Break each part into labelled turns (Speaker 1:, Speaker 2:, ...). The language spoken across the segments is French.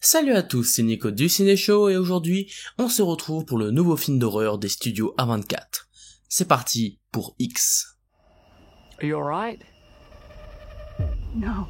Speaker 1: Salut à tous, c'est Nico du Ciné Show et aujourd'hui, on se retrouve pour le nouveau film d'horreur des studios A24. C'est parti pour X.
Speaker 2: Are you alright?
Speaker 3: No.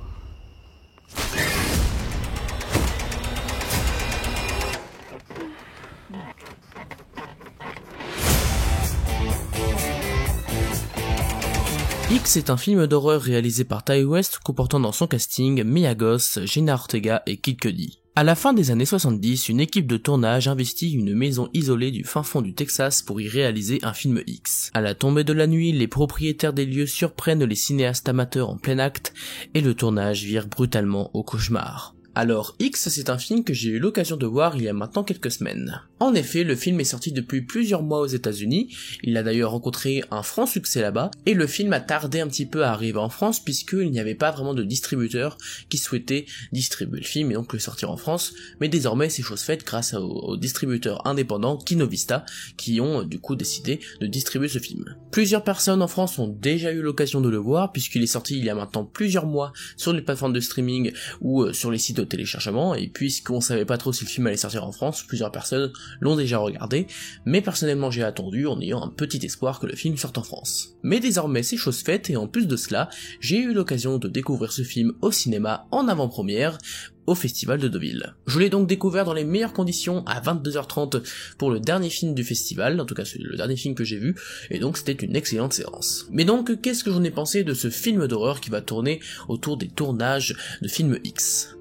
Speaker 1: X est un film d'horreur réalisé par Ti West comportant dans son casting Mia Goth, Jenna Ortega et Kid Cudi. À la fin des années 70, une équipe de tournage investit une maison isolée du fin fond du Texas pour y réaliser un film X. À la tombée de la nuit, les propriétaires des lieux surprennent les cinéastes amateurs en plein acte et le tournage vire brutalement au cauchemar. Alors X, c'est un film que j'ai eu l'occasion de voir il y a maintenant quelques semaines. En effet, le film est sorti depuis plusieurs mois aux États-Unis, il a d'ailleurs rencontré un franc succès là-bas, et le film a tardé un petit peu à arriver en France puisqu'il n'y avait pas vraiment de distributeur qui souhaitait distribuer le film et donc le sortir en France, mais désormais c'est chose faite grâce aux distributeurs indépendants Kinovista qui ont du coup décidé de distribuer ce film. Plusieurs personnes en France ont déjà eu l'occasion de le voir puisqu'il est sorti il y a maintenant plusieurs mois sur les plateformes de streaming ou sur les sites de téléchargement, et puisqu'on savait pas trop si le film allait sortir en France, plusieurs personnes l'ont déjà regardé, mais personnellement j'ai attendu en ayant un petit espoir que le film sorte en France. Mais désormais c'est chose faite, et en plus de cela, j'ai eu l'occasion de découvrir ce film au cinéma en avant-première, au festival de Deauville. Je l'ai donc découvert dans les meilleures conditions à 22h30 pour le dernier film du festival, en tout cas c'est le dernier film que j'ai vu, et donc c'était une excellente séance. Mais donc qu'est-ce que j'en ai pensé de ce film d'horreur qui va tourner autour des tournages de films X ?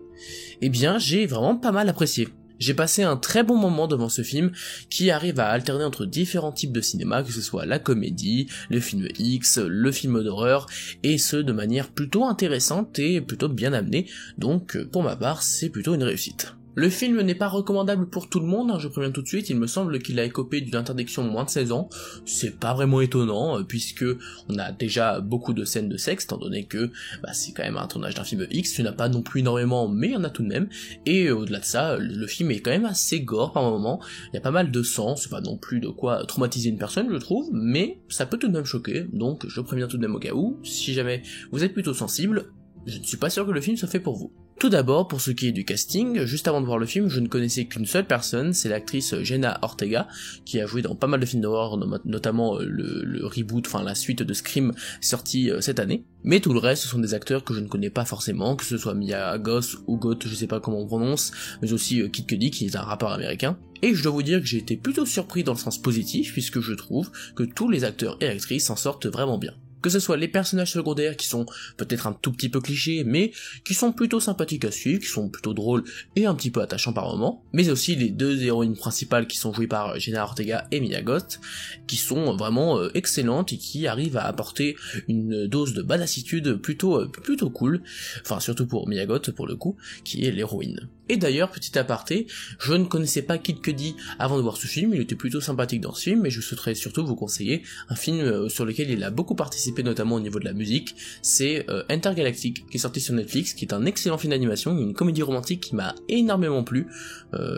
Speaker 1: Eh bien, j'ai vraiment pas mal apprécié. J'ai passé un très bon moment devant ce film qui arrive à alterner entre différents types de cinéma, que ce soit la comédie, le film X, le film d'horreur, et ce de manière plutôt intéressante et plutôt bien amenée, donc pour ma part c'est plutôt une réussite. Le film n'est pas recommandable pour tout le monde, je préviens tout de suite, il me semble qu'il a écopé d'une interdiction de moins de 16 ans, c'est pas vraiment étonnant, puisque on a déjà beaucoup de scènes de sexe, étant donné que c'est quand même un tournage d'un film X, il n'y en a pas non plus énormément, mais il y en a tout de même, et au-delà de ça, le film est quand même assez gore par moment, il y a pas mal de sang, c'est pas non plus de quoi traumatiser une personne je trouve, mais ça peut tout de même choquer, donc je préviens tout de même au cas où, si jamais vous êtes plutôt sensible, je ne suis pas sûr que le film soit fait pour vous. Tout d'abord, pour ce qui est du casting, juste avant de voir le film, je ne connaissais qu'une seule personne, c'est l'actrice Jenna Ortega, qui a joué dans pas mal de films d'horreur, notamment le reboot, enfin la suite de Scream sorti cette année. Mais tout le reste, ce sont des acteurs que je ne connais pas forcément, que ce soit Mia Goth ou Goth, je sais pas comment on prononce, mais aussi Kid Cudi, qui est un rappeur américain. Et je dois vous dire que j'ai été plutôt surpris dans le sens positif, puisque je trouve que tous les acteurs et actrices s'en sortent vraiment bien. Que ce soit les personnages secondaires qui sont peut-être un tout petit peu clichés, mais qui sont plutôt sympathiques à suivre, qui sont plutôt drôles et un petit peu attachants par moments, mais aussi les deux héroïnes principales qui sont jouées par Jenna Ortega et Mia Goth, qui sont vraiment excellentes et qui arrivent à apporter une dose de badassitude plutôt cool, enfin surtout pour Mia Goth pour le coup, qui est l'héroïne. Et d'ailleurs, petit aparté, je ne connaissais pas Kid Cudi avant de voir ce film, il était plutôt sympathique dans ce film, mais je souhaiterais surtout vous conseiller un film sur lequel il a beaucoup participé, notamment au niveau de la musique, c'est Intergalactic, qui est sorti sur Netflix, qui est un excellent film d'animation, une comédie romantique qui m'a énormément plu,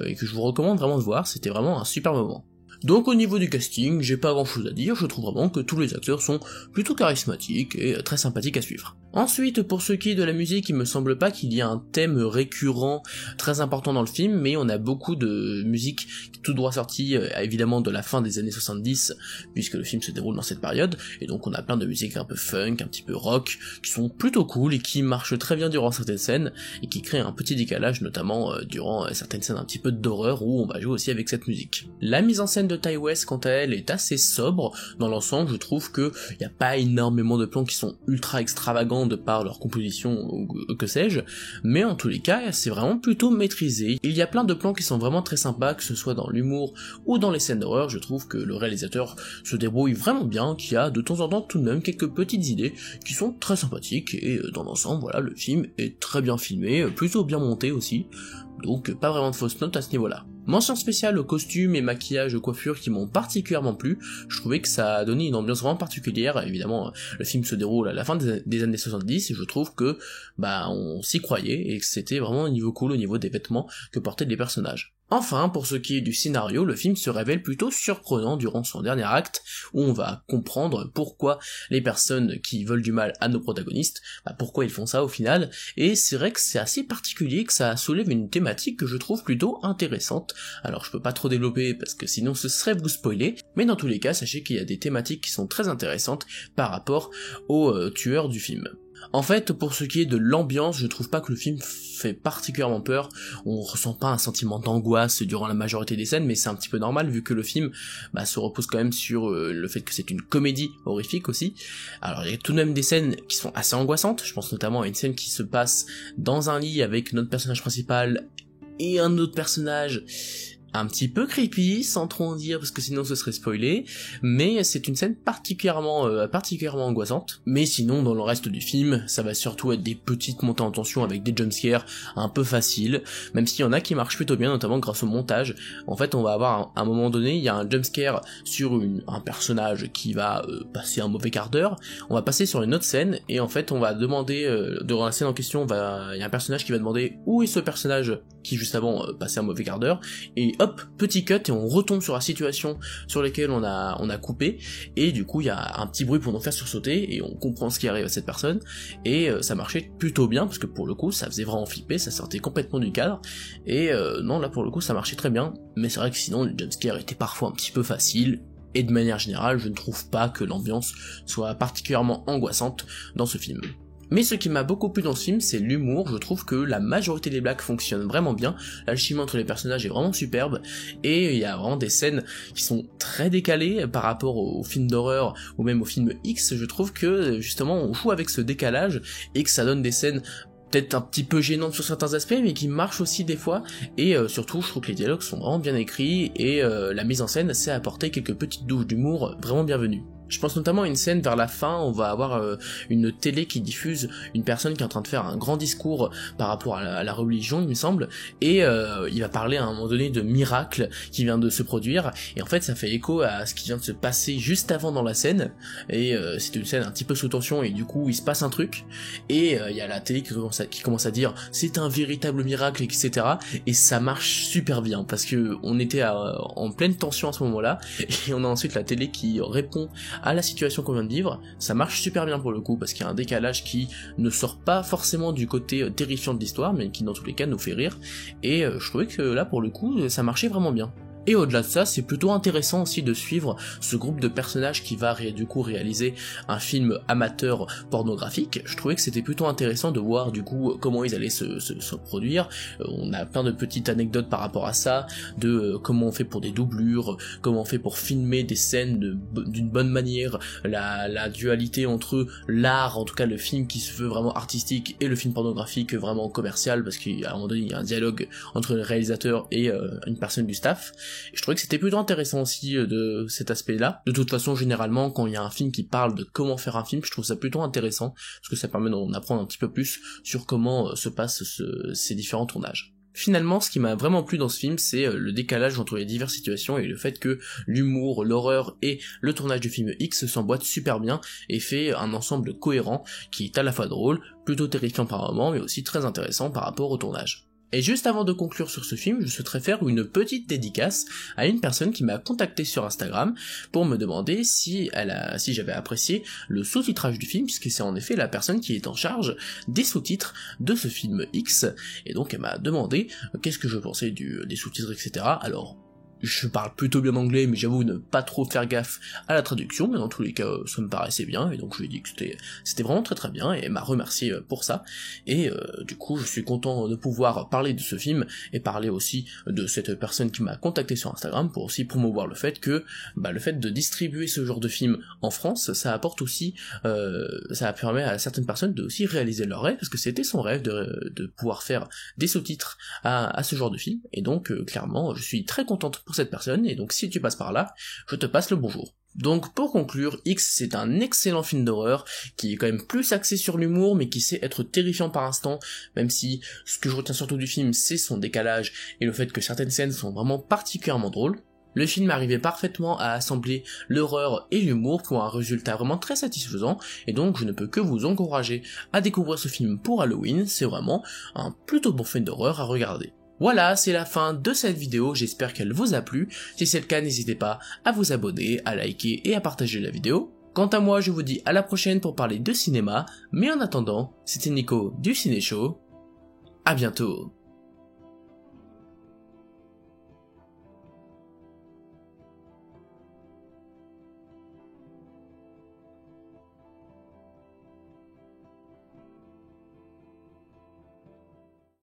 Speaker 1: et que je vous recommande vraiment de voir, c'était vraiment un super moment. Donc au niveau du casting, j'ai pas grand chose à dire, je trouve vraiment que tous les acteurs sont plutôt charismatiques et très sympathiques à suivre. Ensuite, pour ce qui est de la musique, il me semble pas qu'il y ait un thème récurrent très important dans le film, mais on a beaucoup de musique tout droit sortie, évidemment de la fin des années 70, puisque le film se déroule dans cette période, et donc on a plein de musiques un peu funk, un petit peu rock, qui sont plutôt cool et qui marchent très bien durant certaines scènes, et qui créent un petit décalage, notamment durant certaines scènes un petit peu d'horreur où on va jouer aussi avec cette musique. La mise en scène de Ti West, quant à elle, est assez sobre, dans l'ensemble je trouve que y a pas énormément de plans qui sont ultra extravagants de par leur composition ou que sais-je, mais en tous les cas c'est vraiment plutôt maîtrisé. Il y a plein de plans qui sont vraiment très sympas, que ce soit dans l'humour ou dans les scènes d'horreur, je trouve que le réalisateur se débrouille vraiment bien, qu'il y a de temps en temps tout de même quelques petites idées qui sont très sympathiques, et dans l'ensemble voilà, le film est très bien filmé, plutôt bien monté aussi, donc pas vraiment de fausses notes à ce niveau-là. Mention spéciale aux costumes et maquillages, coiffures qui m'ont particulièrement plu, je trouvais que ça a donné une ambiance vraiment particulière, évidemment le film se déroule à la fin des années 70 et je trouve que on s'y croyait et que c'était vraiment au niveau cool, au niveau des vêtements que portaient les personnages. Enfin, pour ce qui est du scénario, le film se révèle plutôt surprenant durant son dernier acte, où on va comprendre pourquoi les personnes qui veulent du mal à nos protagonistes, pourquoi ils font ça au final, et c'est vrai que c'est assez particulier, que ça soulève une thématique que je trouve plutôt intéressante. Alors je peux pas trop développer parce que sinon ce serait vous spoiler, mais dans tous les cas, sachez qu'il y a des thématiques qui sont très intéressantes par rapport aux tueurs du film. En fait, pour ce qui est de l'ambiance, je trouve pas que le film fait particulièrement peur, on ressent pas un sentiment d'angoisse durant la majorité des scènes, mais c'est un petit peu normal vu que le film se repose quand même sur le fait que c'est une comédie horrifique aussi. Alors il y a tout de même des scènes qui sont assez angoissantes, je pense notamment à une scène qui se passe dans un lit avec notre personnage principal et un autre personnage un petit peu creepy, sans trop en dire parce que sinon ce serait spoilé, mais c'est une scène particulièrement angoissante. Mais sinon dans le reste du film, ça va surtout être des petites montées en tension avec des jumpscares un peu faciles, même s'il y en a qui marchent plutôt bien, notamment grâce au montage. En fait on va avoir à un moment donné, il y a un jumpscare sur un personnage qui va passer un mauvais quart d'heure, on va passer sur une autre scène, et en fait on va demander, durant la scène en question, il y a un personnage qui va demander où est ce personnage qui juste avant passait un mauvais quart d'heure, et hop, petit cut et on retombe sur la situation sur laquelle on a coupé, et du coup il y a un petit bruit pour nous faire sursauter et on comprend ce qui arrive à cette personne, et ça marchait plutôt bien parce que pour le coup ça faisait vraiment flipper, ça sortait complètement du cadre, et non là pour le coup ça marchait très bien, mais c'est vrai que sinon le jumpscare était parfois un petit peu facile, et de manière générale je ne trouve pas que l'ambiance soit particulièrement angoissante dans ce film. Mais ce qui m'a beaucoup plu dans ce film, c'est l'humour. Je trouve que la majorité des blagues fonctionnent vraiment bien, l'alchimie entre les personnages est vraiment superbe, et il y a vraiment des scènes qui sont très décalées par rapport aux films d'horreur, ou même aux films X. Je trouve que justement on joue avec ce décalage, et que ça donne des scènes peut-être un petit peu gênantes sur certains aspects, mais qui marchent aussi des fois, et surtout je trouve que les dialogues sont vraiment bien écrits, et la mise en scène sait apporter quelques petites douches d'humour vraiment bienvenues. Je pense notamment à une scène vers la fin, on va avoir une télé qui diffuse une personne qui est en train de faire un grand discours par rapport à la religion, il me semble, et il va parler à un moment donné de miracle qui vient de se produire, et en fait ça fait écho à ce qui vient de se passer juste avant dans la scène, et c'est une scène un petit peu sous tension, et du coup il se passe un truc, et il y a la télé qui commence à dire c'est un véritable miracle, etc. Et ça marche super bien, parce que on était en pleine tension à ce moment-là, et on a ensuite la télé qui répond à la situation qu'on vient de vivre. Ça marche super bien pour le coup, parce qu'il y a un décalage qui ne sort pas forcément du côté terrifiant de l'histoire, mais qui dans tous les cas nous fait rire, et je trouvais que là pour le coup ça marchait vraiment bien. Et au-delà de ça, c'est plutôt intéressant aussi de suivre ce groupe de personnages qui va du coup réaliser un film amateur pornographique. Je trouvais que c'était plutôt intéressant de voir du coup comment ils allaient se produire. On a plein de petites anecdotes par rapport à ça, de comment on fait pour des doublures, comment on fait pour filmer des scènes d'une bonne manière, la dualité entre l'art, en tout cas le film qui se veut vraiment artistique, et le film pornographique vraiment commercial, parce qu'à un moment donné il y a un dialogue entre le réalisateur et une personne du staff. Et je trouvais que c'était plutôt intéressant aussi de cet aspect-là. De toute façon, généralement, quand il y a un film qui parle de comment faire un film, je trouve ça plutôt intéressant, parce que ça permet d'en apprendre un petit peu plus sur comment se passent ces différents tournages. Finalement, ce qui m'a vraiment plu dans ce film, c'est le décalage entre les diverses situations et le fait que l'humour, l'horreur et le tournage du film X s'emboîtent super bien et fait un ensemble cohérent qui est à la fois drôle, plutôt terrifiant par moments, mais aussi très intéressant par rapport au tournage. Et juste avant de conclure sur ce film, je souhaiterais faire une petite dédicace à une personne qui m'a contacté sur Instagram pour me demander si j'avais apprécié le sous-titrage du film, puisque c'est en effet la personne qui est en charge des sous-titres de ce film X, et donc elle m'a demandé qu'est-ce que je pensais des sous-titres, etc. Alors, je parle plutôt bien anglais, mais j'avoue ne pas trop faire gaffe à la traduction, mais dans tous les cas, ça me paraissait bien, et donc je lui ai dit que c'était vraiment très très bien, et elle m'a remercié pour ça, et du coup, je suis content de pouvoir parler de ce film, et parler aussi de cette personne qui m'a contacté sur Instagram, pour aussi promouvoir le fait que, le fait de distribuer ce genre de film en France, ça apporte aussi, ça permet à certaines personnes de aussi réaliser leur rêve, parce que c'était son rêve de pouvoir faire des sous-titres à ce genre de film, et donc, clairement, je suis très contente pour cette personne, et donc si tu passes par là, je te passe le bonjour. Donc pour conclure, X c'est un excellent film d'horreur, qui est quand même plus axé sur l'humour, mais qui sait être terrifiant par instant, même si ce que je retiens surtout du film c'est son décalage, et le fait que certaines scènes sont vraiment particulièrement drôles. Le film arrivait parfaitement à assembler l'horreur et l'humour pour un résultat vraiment très satisfaisant, et donc je ne peux que vous encourager à découvrir ce film pour Halloween, c'est vraiment un plutôt bon film d'horreur à regarder. Voilà, c'est la fin de cette vidéo, j'espère qu'elle vous a plu. Si c'est le cas, n'hésitez pas à vous abonner, à liker et à partager la vidéo. Quant à moi, je vous dis à la prochaine pour parler de cinéma, mais en attendant, c'était Nico du Ciné Show. À bientôt.